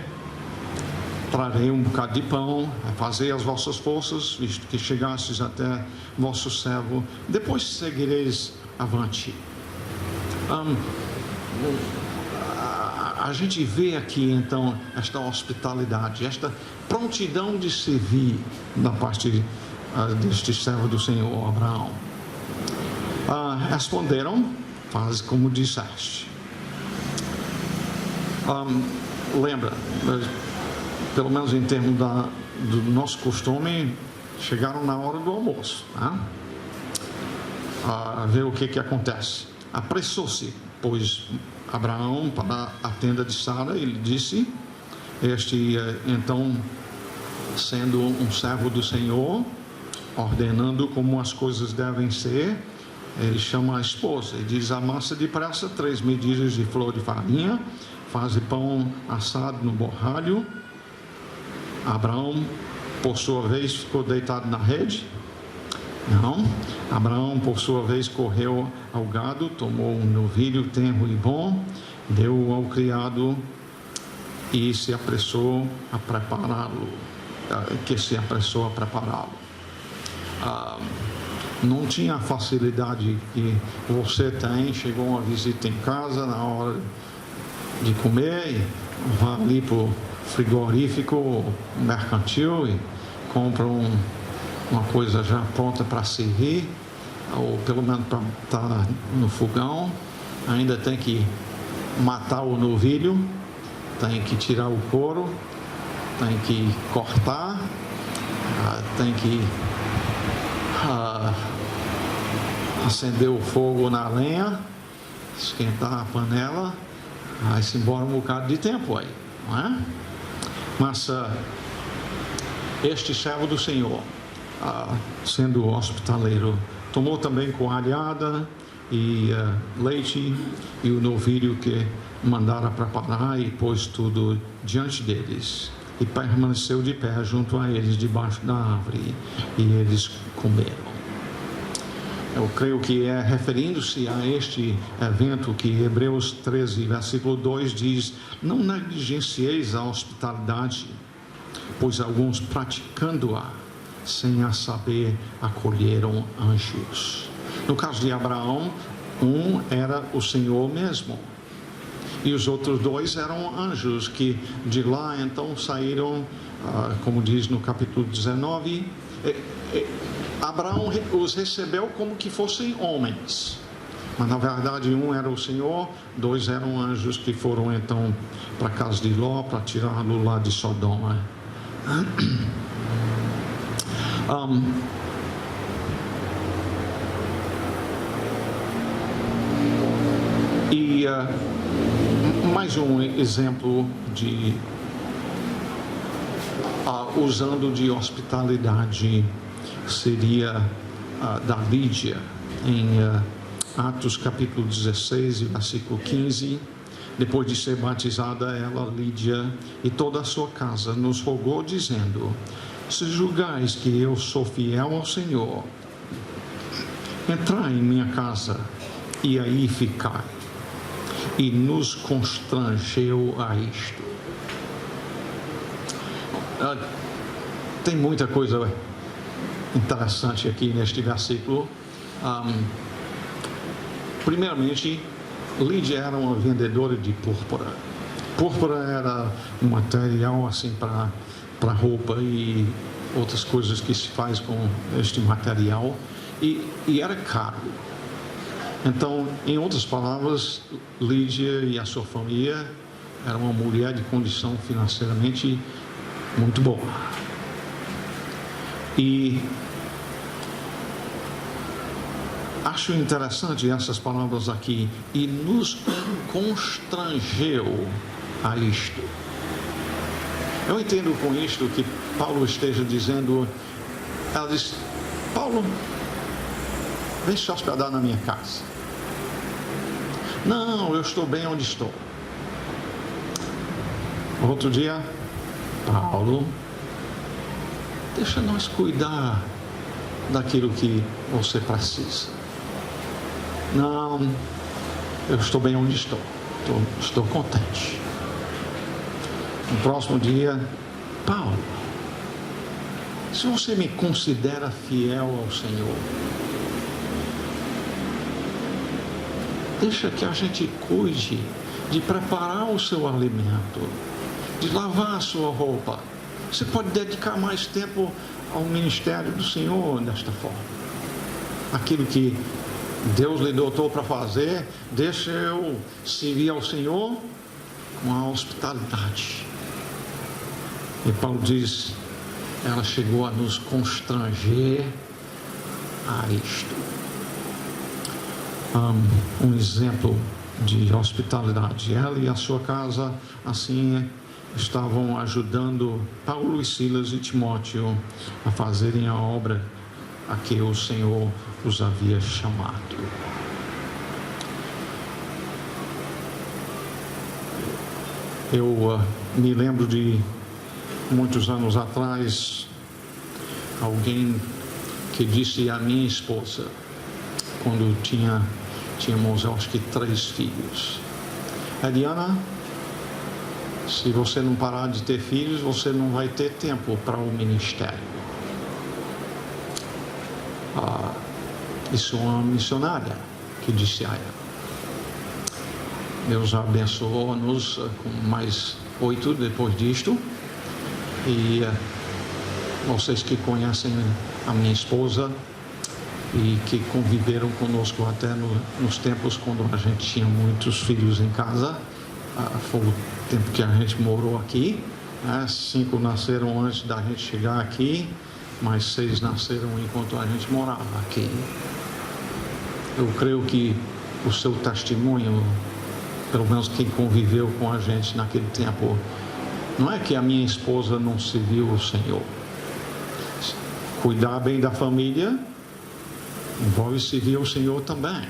Trarei um bocado de pão, fazei as vossas forças, visto que chegastes até vosso servo, depois seguireis avante. A gente vê aqui então esta hospitalidade, esta prontidão de servir da parte deste servo do Senhor Abraão. Responderam: faz como disseste. Lembra, pelo menos em termos do nosso costume, chegaram na hora do almoço, né? Ver o que acontece. Apressou-se, pois, Abraão para a tenda de Sara. Ele disse, então, sendo um servo do Senhor, ordenando como as coisas devem ser, ele chama a esposa e diz: amassa depressa 3 medidas de flor de farinha, faz pão assado no borralho. Abraão, por sua vez, ficou deitado na rede? Não. Abraão, por sua vez, correu ao gado, tomou um novilho tenro e bom, deu ao criado e se apressou a prepará-lo. Não tinha a facilidade que você tem. Chegou uma visita em casa, na hora de comer, e vai ali para o frigorífico mercantil e compra uma coisa já pronta para servir, ou pelo menos para estar no fogão. Ainda tem que matar o novilho, tem que tirar o couro, tem que cortar, tem que acender o fogo na lenha, esquentar a panela. Vai-se embora um bocado de tempo aí, não é? Mas este servo do Senhor, sendo hospitaleiro, tomou também coalhada e leite e o novilho que mandara preparar, e pôs tudo diante deles, e permaneceu de pé junto a eles debaixo da árvore, e eles comeram. Eu creio que é referindo-se a este evento que Hebreus 13, versículo 2 diz: não negligencieis a hospitalidade, pois alguns praticando-a, sem a saber, acolheram anjos. No caso de Abraão, um era o Senhor mesmo, e os outros dois eram anjos, que de lá então saíram, como diz no capítulo 19, Abraão os recebeu como que fossem homens, mas na verdade um era o Senhor, dois eram anjos que foram então para a casa de Ló para tirá-lo lá de Sodoma. Mais um exemplo de usando de hospitalidade seria da Lídia, em Atos capítulo 16, versículo 15. Depois de ser batizada, ela, Lídia, e toda a sua casa nos rogou, dizendo: se julgais que eu sou fiel ao Senhor, entrai em minha casa e aí ficai. E nos constrangeu a isto. Tem muita coisa interessante aqui neste versículo. Primeiramente, Lídia era uma vendedora de púrpura. Púrpura era um material assim para roupa e outras coisas que se faz com este material, e era caro. Então, em outras palavras, Lídia e a sua família era uma mulher de condição financeiramente muito boa. E acho interessante essas palavras aqui: e nos constrangeu a isto. Eu entendo com isto que Paulo esteja dizendo, ela diz: Paulo, vem se hospedar na minha casa. Não, eu estou bem onde estou. Outro dia, Paulo, deixa nós cuidar daquilo que você precisa. Não, eu estou bem onde estou. Estou contente. No próximo dia, Paulo, se você me considera fiel ao Senhor, deixa que a gente cuide de preparar o seu alimento, de lavar a sua roupa. Você pode dedicar mais tempo ao ministério do Senhor desta forma. Aquilo que Deus lhe dotou para fazer, deixa eu servir ao Senhor com a hospitalidade. E Paulo diz, ela chegou a nos constranger a isto. Um exemplo de hospitalidade. Ela e a sua casa, assim, estavam ajudando Paulo e Silas e Timóteo a fazerem a obra a que o Senhor os havia chamado. Eu me lembro de muitos anos atrás, alguém que disse à minha esposa, quando tínhamos, eu acho que 3 filhos: Eliana, se você não parar de ter filhos, você não vai ter tempo para o ministério. Isso é uma missionária que disse a ela. Deus abençoou-nos com mais 8 depois disto. E vocês que conhecem a minha esposa e que conviveram conosco até nos tempos quando a gente tinha muitos filhos em casa, foi o tempo que a gente morou aqui, 5 nasceram antes da gente chegar aqui, mais 6 nasceram enquanto a gente morava aqui. Eu creio que o seu testemunho, pelo menos quem conviveu com a gente naquele tempo, não é que a minha esposa não serviu o Senhor. Cuidar bem da família envolve servir o Senhor também,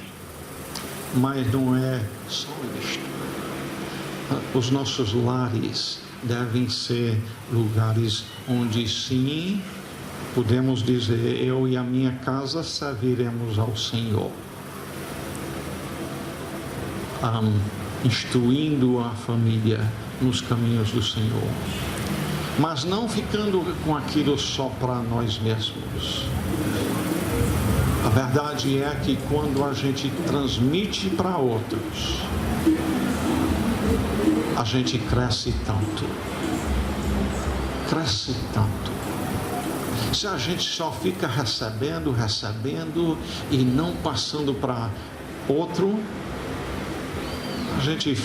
mas não é só isto. Os nossos lares devem ser lugares onde sim podemos dizer, eu e a minha casa serviremos ao Senhor, instruindo a família nos caminhos do Senhor. mas não ficando com aquilo só para nós mesmos. A verdade é que quando a gente transmite para outros, a gente cresce tanto. Se a gente só fica recebendo e não passando para outro, a gente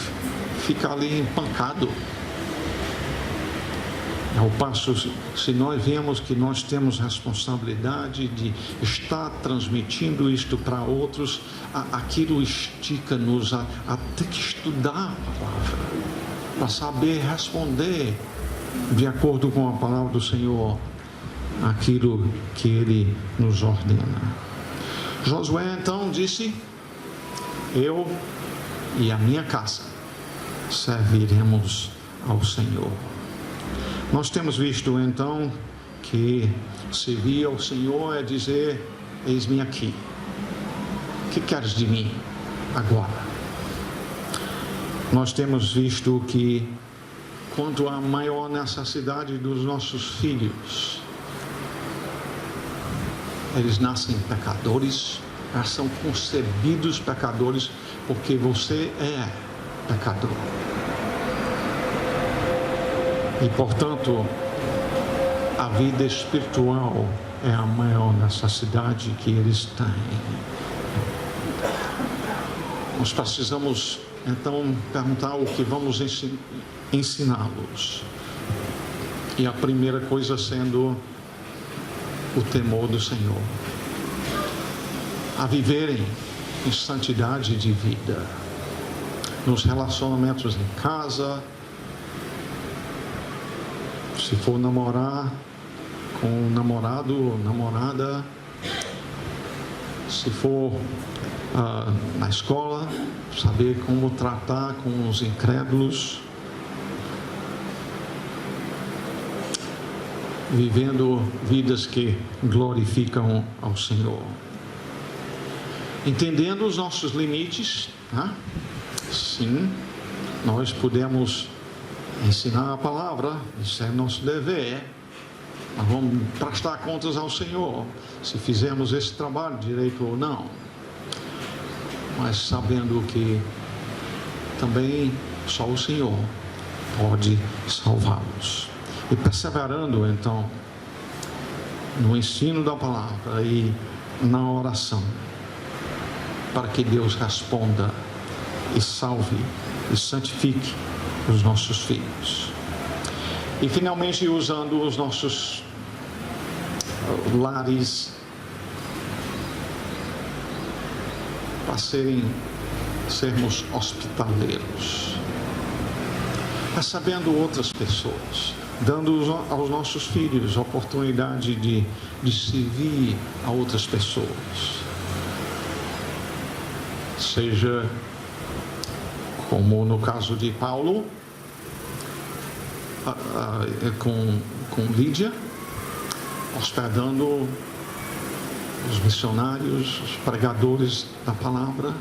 fica ali empancado. Ao passo, se nós vemos que nós temos responsabilidade de estar transmitindo isto para outros, aquilo estica-nos a ter que estudar a palavra, para saber responder de acordo com a palavra do Senhor, aquilo que Ele nos ordena. Josué então disse: eu e a minha casa serviremos ao Senhor. Nós temos visto então que servir ao Senhor é dizer: eis-me aqui, o que queres de mim agora? Nós temos visto que quanto à maior necessidade dos nossos filhos, eles nascem pecadores, eles são concebidos pecadores, porque você é pecador. E, portanto, a vida espiritual é a maior necessidade que eles têm. Nós precisamos, então, perguntar o que vamos ensiná-los. E a primeira coisa sendo o temor do Senhor. A viverem em santidade de vida. Nos relacionamentos em casa, se for namorar com o namorado ou namorada, se for na escola, saber como tratar com os incrédulos, vivendo vidas que glorificam ao Senhor, entendendo os nossos limites, tá? Sim, nós podemos ensinar a palavra, isso é nosso dever. Nós vamos prestar contas ao Senhor se fizermos esse trabalho direito ou não, mas sabendo que também só o Senhor pode salvá-los, e perseverando então no ensino da palavra e na oração, para que Deus responda e salve e santifique os nossos filhos. E finalmente usando os nossos lares para sermos hospitaleiros, recebendo outras pessoas, dando aos nossos filhos a oportunidade de servir a outras pessoas, seja como no caso de Paulo, com Lídia, hospedando os missionários, os pregadores da palavra,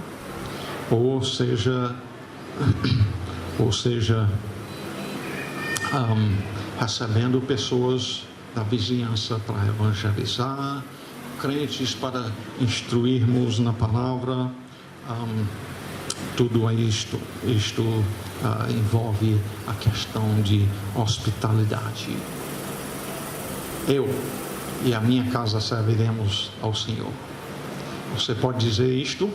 ou seja, recebendo pessoas da vizinhança para evangelizar, crentes para instruirmos na palavra. Tudo isto envolve a questão de hospitalidade. Eu e a minha casa serviremos ao Senhor. Você pode dizer isto?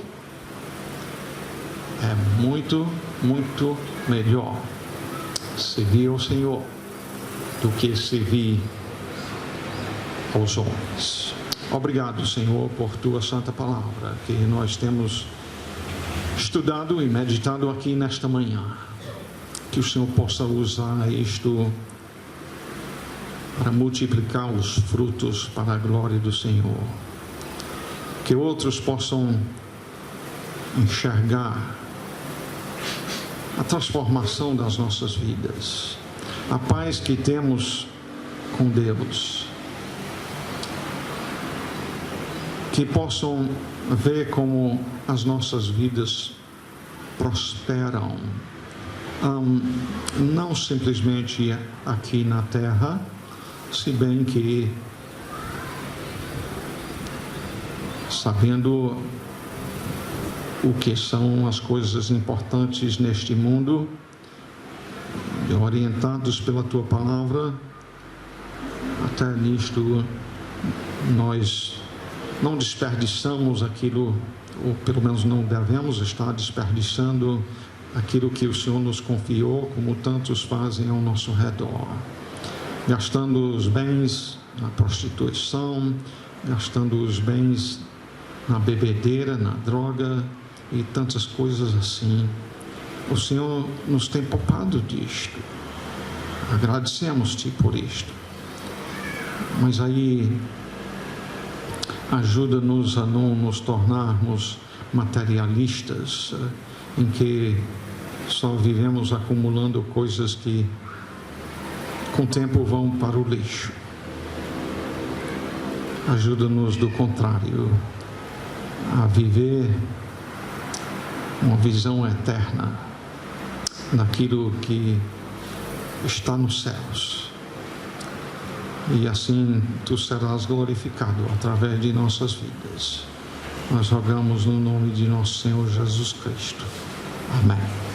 É muito, muito melhor servir ao Senhor do que servir aos homens. Obrigado, Senhor, por tua santa palavra que nós temos estudado e meditado aqui nesta manhã. Que o Senhor possa usar isto para multiplicar os frutos para a glória do Senhor. Que outros possam enxergar a transformação das nossas vidas, a paz que temos com Deus. Que possam ver como as nossas vidas prosperam não simplesmente aqui na terra, se bem que, sabendo o que são as coisas importantes neste mundo, orientados pela tua palavra, até nisto nós não desperdiçamos aquilo, ou pelo menos não devemos estar desperdiçando aquilo que o Senhor nos confiou, como tantos fazem ao nosso redor, gastando os bens na prostituição, gastando os bens na bebedeira, na droga e tantas coisas assim. O Senhor nos tem poupado disto. Agradecemos-te por isto. Mas aí, ajuda-nos a não nos tornarmos materialistas, em que só vivemos acumulando coisas que com o tempo vão para o lixo. Ajuda-nos, do contrário, a viver uma visão eterna daquilo que está nos céus. E assim tu serás glorificado através de nossas vidas. Nós rogamos no nome de nosso Senhor Jesus Cristo. Amém.